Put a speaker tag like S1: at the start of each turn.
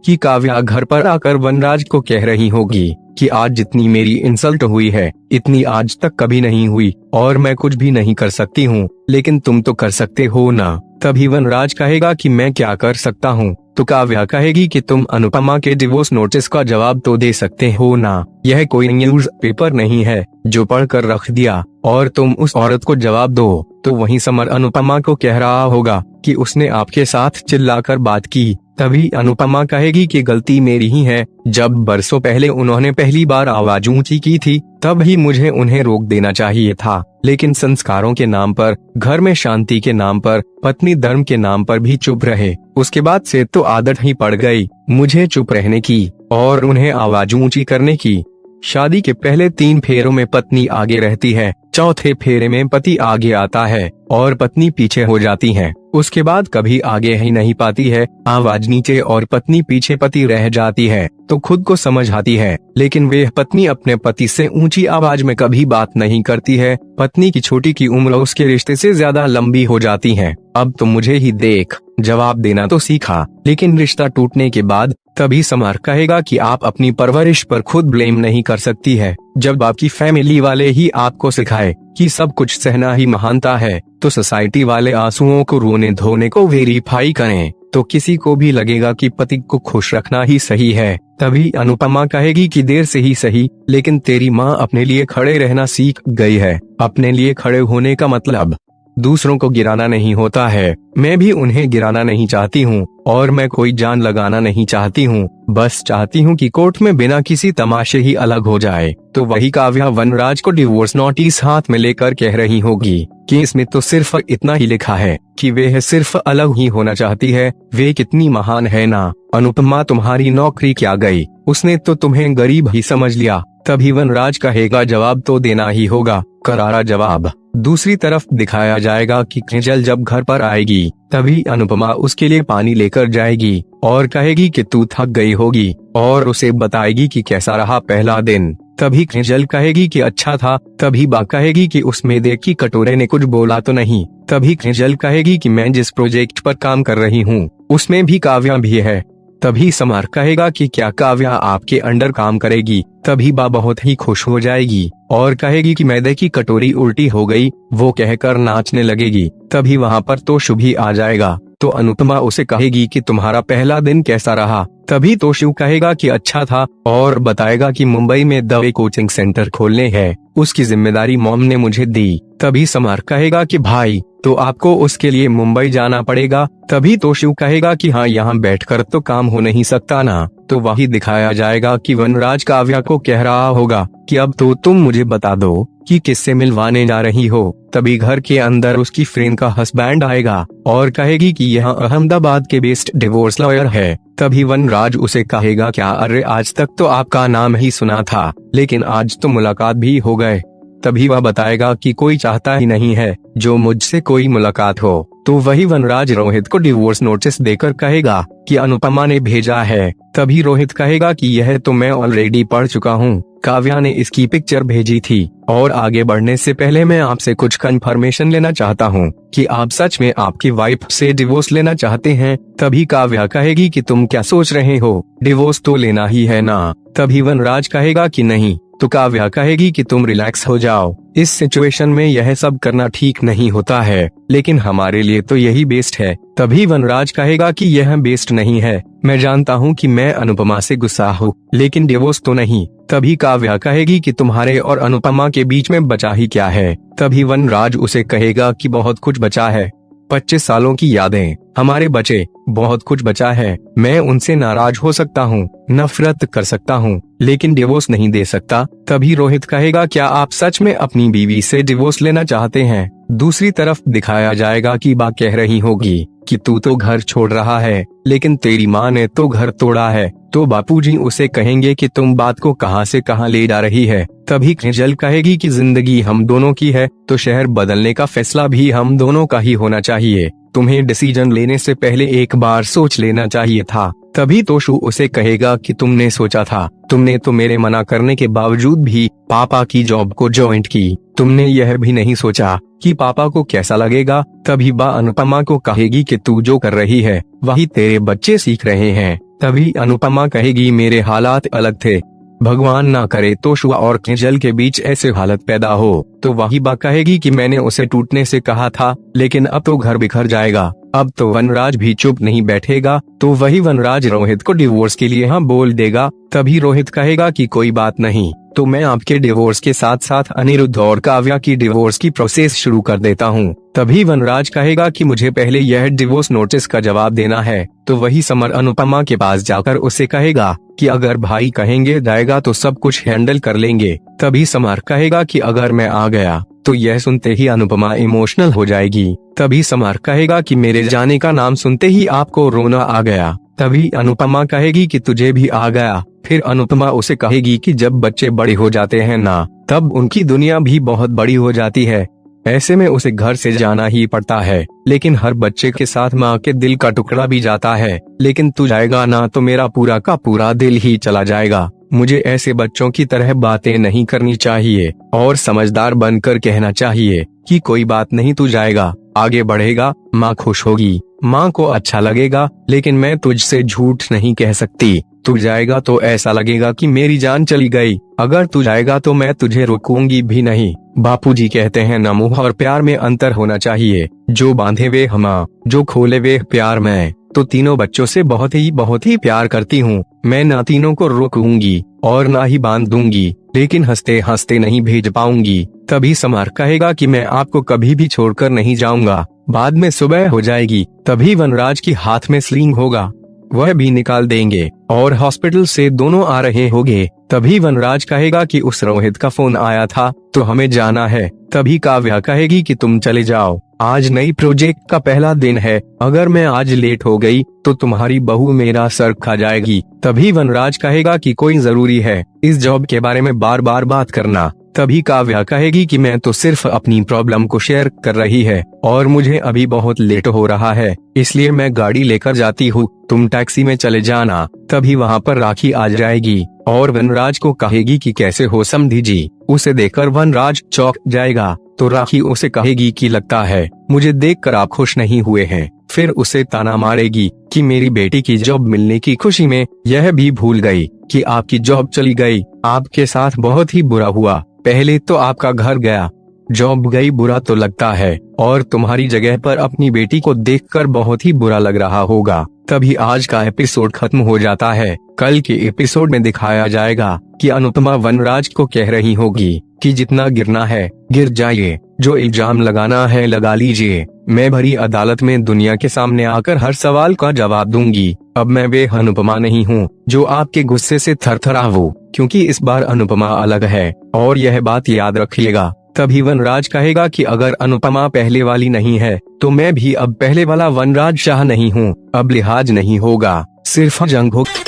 S1: कि काव्या घर पर आकर वनराज को कह रही होगी कि आज जितनी मेरी इंसल्ट हुई है इतनी आज तक कभी नहीं हुई और मैं कुछ भी नहीं कर सकती हूँ, लेकिन तुम तो कर सकते हो ना। तभी वनराज कहेगा कि मैं क्या कर सकता हूँ, तो काव्या कहेगी कि तुम अनुपमा के डिवोर्स नोटिस का जवाब तो दे सकते हो ना। यह कोई न्यूज पेपर नहीं है जो पढ़कर रख दिया और तुम उस औरत को जवाब दो। तो वहीं समर अनुपमा को कह रहा होगा कि उसने आपके साथ चिल्लाकर बात की। तभी अनुपमा कहेगी कि गलती मेरी ही है, जब बरसों पहले उन्होंने पहली बार आवाज ऊंची की थी तब ही मुझे उन्हें रोक देना चाहिए था, लेकिन संस्कारों के नाम पर, घर में शांति के नाम पर, पत्नी धर्म के नाम पर भी चुप रहे। उसके बाद से तो आदत ही पड़ गई मुझे चुप रहने की और उन्हें आवाज ऊंची करने की। शादी के पहले 3 फेरों में पत्नी आगे रहती है, चौथे फेरे में पति आगे आता है और पत्नी पीछे हो जाती है। उसके बाद कभी आगे ही नहीं पाती है, आवाज नीचे और पत्नी पीछे पति रह जाती है तो खुद को समझ आती है, लेकिन वे पत्नी अपने पति से ऊंची आवाज में कभी बात नहीं करती है। पत्नी की छोटी की उम्र उसके रिश्ते से ज्यादा लंबी हो जाती है। अब तो मुझे ही देख, जवाब देना तो सीखा, लेकिन रिश्ता टूटने के बाद तभी समर कहेगा कि आप अपनी परवरिश पर खुद ब्लेम नहीं कर सकती है। जब आपकी फैमिली वाले ही आपको सिखाए कि सब कुछ सहना ही महानता है, तो सोसाइटी वाले आंसुओं को रोने धोने को वेरीफाई करें तो किसी को भी लगेगा कि पति को खुश रखना ही सही है। तभी अनुपमा कहेगी कि देर से ही सही, लेकिन तेरी माँ अपने लिए खड़े रहना सीख गई है। अपने लिए खड़े होने का मतलब दूसरों को गिराना नहीं होता है। मैं भी उन्हें गिराना नहीं चाहती हूँ और मैं कोई जान लगाना नहीं चाहती हूँ, बस चाहती हूँ कि कोर्ट में बिना किसी तमाशे ही अलग हो जाए। तो वही काव्या वनराज को डिवोर्स नोटिस हाथ में लेकर कह रही होगी कि इसमें तो सिर्फ इतना ही लिखा है कि वे सिर्फ अलग ही होना चाहती है। वे कितनी महान है ना। अनुपमा तुम्हारी नौकरी क्या गई, उसने तो तुम्हें गरीब ही समझ लिया। तभी वनराज कहेगा जवाब तो देना ही होगा, करारा जवाब। दूसरी तरफ दिखाया जाएगा कि काजल जब घर पर आएगी तभी अनुपमा उसके लिए पानी लेकर जाएगी और कहेगी कि तू थक गई होगी और उसे बताएगी कि कैसा रहा पहला दिन। तभी काजल कहेगी कि अच्छा था। तभी बा कहेगी कि उस मैदे की कटोरे ने कुछ बोला तो नहीं। तभी काजल कहेगी कि मैं जिस प्रोजेक्ट पर काम कर रही हूँ उसमें भी काव्या भी है। तभी समर कहेगा कि क्या काव्या आपके अंडर काम करेगी। तभी बा बहुत ही खुश हो जाएगी और कहेगी कि मैदे की कटोरी उल्टी हो गई, वो कहकर नाचने लगेगी। तभी वहाँ पर तोशु भी आ जाएगा तो अनुपमा उसे कहेगी कि तुम्हारा पहला दिन कैसा रहा। तभी तोशु कहेगा कि अच्छा था और बताएगा कि मुंबई में दवे कोचिंग सेंटर खोलने हैं, उसकी जिम्मेदारी मॉम ने मुझे दी। तभी समर कहेगा कि भाई तो आपको उसके लिए मुंबई जाना पड़ेगा। तभी तोशु कहेगा कि हाँ, यहाँ बैठकर तो काम हो नहीं सकता ना। तो वही दिखाया जाएगा कि वनराज काव्या को कह रहा होगा कि अब तो तुम मुझे बता दो कि किससे मिलवाने जा रही हो। तभी घर के अंदर उसकी फ्रेंड का हस्बैंड आएगा और कहेगी कि यह अहमदाबाद के बेस्ट डिवोर्स लॉयर है। तभी वनराज उसे कहेगा क्या, अरे आज तक तो आपका नाम ही सुना था, लेकिन आज तो मुलाकात भी हो गए। तभी वह बताएगा कि कोई चाहता ही नहीं है जो मुझसे कोई मुलाकात हो। तो वही वनराज रोहित को डिवोर्स नोटिस देकर कहेगा कि अनुपमा ने भेजा है। तभी रोहित कहेगा कि यह तो मैं ऑलरेडी पढ़ चुका हूँ, काव्या ने इसकी पिक्चर भेजी थी। और आगे बढ़ने से पहले मैं आपसे कुछ कंफर्मेशन लेना चाहता हूँ कि आप सच में आपकी वाइफ से डिवोर्स लेना चाहते हैं। तभी काव्या कहेगी कि तुम क्या सोच रहे हो, डिवोर्स तो लेना ही है ना। तभी वनराज कहेगा कि नहीं। तो काव्या कहेगी कि तुम रिलैक्स हो जाओ, इस सिचुएशन में यह सब करना ठीक नहीं होता है, लेकिन हमारे लिए तो यही बेस्ट है। तभी वनराज कहेगा कि यह बेस्ट नहीं है, मैं जानता हूँ कि मैं अनुपमा से गुस्सा हूँ, लेकिन डिवोर्स तो नहीं। तभी काव्या कहेगी कि तुम्हारे और अनुपमा के बीच में बचा ही क्या है। तभी वनराज उसे कहेगा कि बहुत कुछ बचा है, 25 सालों की यादें हमारे बचे, बहुत कुछ बचा है। मैं उनसे नाराज हो सकता हूँ, नफरत कर सकता हूँ, लेकिन डिवोर्स नहीं दे सकता। तभी रोहित कहेगा क्या आप सच में अपनी बीवी से डिवोर्स लेना चाहते हैं। दूसरी तरफ दिखाया जाएगा कि बा कह रही होगी कि तू तो घर छोड़ रहा है, लेकिन तेरी माँ ने तो घर तोड़ा है। तो बापूजी उसे कहेंगे कि तुम बात को कहां से कहां ले जा रही है। तभी काजल कहेगी कि जिंदगी हम दोनों की है, तो शहर बदलने का फैसला भी हम दोनों का ही होना चाहिए। तुम्हें डिसीजन लेने से पहले एक बार सोच लेना चाहिए था। तभी तोशु उसे कहेगा कि तुमने सोचा था, तुमने तो मेरे मना करने के बावजूद भी पापा की जॉब को ज्वाइन की, तुमने यह भी नहीं सोचा कि पापा को कैसा लगेगा। तभी बा अनुपमा को कहेगी कि तू जो कर रही है वही तेरे बच्चे सीख रहे हैं, तभी अनुपमा कहेगी मेरे हालात अलग थे, भगवान ना करे तो शुआ और केजल के बीच ऐसे हालत पैदा हो। तो वहीबा कहेगी कि मैंने उसे टूटने से कहा था, लेकिन अब तो घर बिखर जाएगा। अब तो वनराज भी चुप नहीं बैठेगा, तो वही वनराज रोहित को डिवोर्स के लिए हाँ बोल देगा। तभी रोहित कहेगा कि कोई बात नहीं, तो मैं आपके डिवोर्स के साथ साथ अनिरुद्ध और काव्या की डिवोर्स की प्रोसेस शुरू कर देता हूँ। तभी वनराज कहेगा कि मुझे पहले यह डिवोर्स नोटिस का जवाब देना है। तो वही समर अनुपमा के पास जाकर उसे कहेगा कि अगर भाई कहेंगे जाएगा तो सब कुछ हैंडल कर लेंगे। तभी समर कहेगा कि अगर मैं आ गया, तो यह सुनते ही अनुपमा इमोशनल हो जाएगी। तभी समर कहेगा कि मेरे जाने का नाम सुनते ही आपको रोना आ गया। तभी अनुपमा कहेगी कि तुझे भी आ गया। फिर अनुपमा उसे कहेगी कि जब बच्चे बड़े हो जाते हैं ना, तब उनकी दुनिया भी बहुत बड़ी हो जाती है। ऐसे में उसे घर से जाना ही पड़ता है, लेकिन हर बच्चे के साथ माँ के दिल का टुकड़ा भी जाता है। लेकिन तू जाएगा ना तो मेरा पूरा का पूरा दिल ही चला जाएगा। मुझे ऐसे बच्चों की तरह बातें नहीं करनी चाहिए और समझदार बनकर कहना चाहिए कि कोई बात नहीं, तू जाएगा, आगे बढ़ेगा, माँ खुश होगी, माँ को अच्छा लगेगा। लेकिन मैं तुझसे झूठ नहीं कह सकती, तू जाएगा तो ऐसा लगेगा कि मेरी जान चली गई। अगर तू जाएगा तो मैं तुझे रोकूंगी भी नहीं। बापूजी कहते हैं न मोह और प्यार में अंतर होना चाहिए, जो बांधे वे हमा, जो खोले वे प्यार। मैं तो तीनों बच्चों से बहुत ही प्यार करती हूँ। मैं ना तीनों को रोकूंगी और ना ही बांध दूंगी, लेकिन हंसते हंसते नहीं भेज पाऊंगी। तभी समर कहेगा कि मैं आपको कभी भी छोड़कर नहीं जाऊंगा। बाद में सुबह हो जाएगी, तभी वनराज की हाथ में स्लिंग होगा, वह भी निकाल देंगे और हॉस्पिटल से दोनों आ रहे होंगे। तभी वनराज कहेगा कि उस रोहित का फोन आया था, तो हमें जाना है। तभी काव्या कहेगी कि तुम चले जाओ, आज नई प्रोजेक्ट का पहला दिन है, अगर मैं आज लेट हो गई तो तुम्हारी बहू मेरा सर खा जाएगी। तभी वनराज कहेगा कि कोई जरूरी है इस जॉब के बारे में बार बार बात करना। तभी काव्या कहेगी कि मैं तो सिर्फ अपनी प्रॉब्लम को शेयर कर रही है और मुझे अभी बहुत लेट हो रहा है, इसलिए मैं गाड़ी लेकर जाती हूँ, तुम टैक्सी में चले जाना। तभी वहाँ पर राखी आ जाएगी और वनराज को कहेगी कि कैसे हो समधी जी। उसे देखकर वनराज चौंक जाएगा, तो राखी उसे कहेगी कि लगता है मुझे देखकर आप खुश नहीं हुए हैं। फिर उसे ताना मारेगी कि मेरी बेटी की जॉब मिलने की खुशी में यह भी भूल गई कि आपकी जॉब चली गई। आपके साथ बहुत ही बुरा हुआ, पहले तो आपका घर गया, जॉब गई, बुरा तो लगता है, और तुम्हारी जगह पर अपनी बेटी को देखकर बहुत ही बुरा लग रहा होगा। तभी आज का एपिसोड खत्म हो जाता है। कल के एपिसोड में दिखाया जाएगा कि अनुपमा वनराज को कह रही होगी कि जितना गिरना है गिर जाइए, जो इल्जाम लगाना है लगा लीजिए, मैं भरी अदालत में दुनिया के सामने आकर हर सवाल का जवाब दूंगी। अब मैं वे अनुपमा नहीं हूँ जो आपके गुस्से से थरथराऊं, क्योंकि इस बार अनुपमा अलग है और यह बात याद रखिएगा। तभी वनराज कहेगा कि अगर अनुपमा पहले वाली नहीं है तो मैं भी अब पहले वाला वनराज शाह नहीं हूँ, अब लिहाज नहीं होगा, सिर्फ जंग होगा।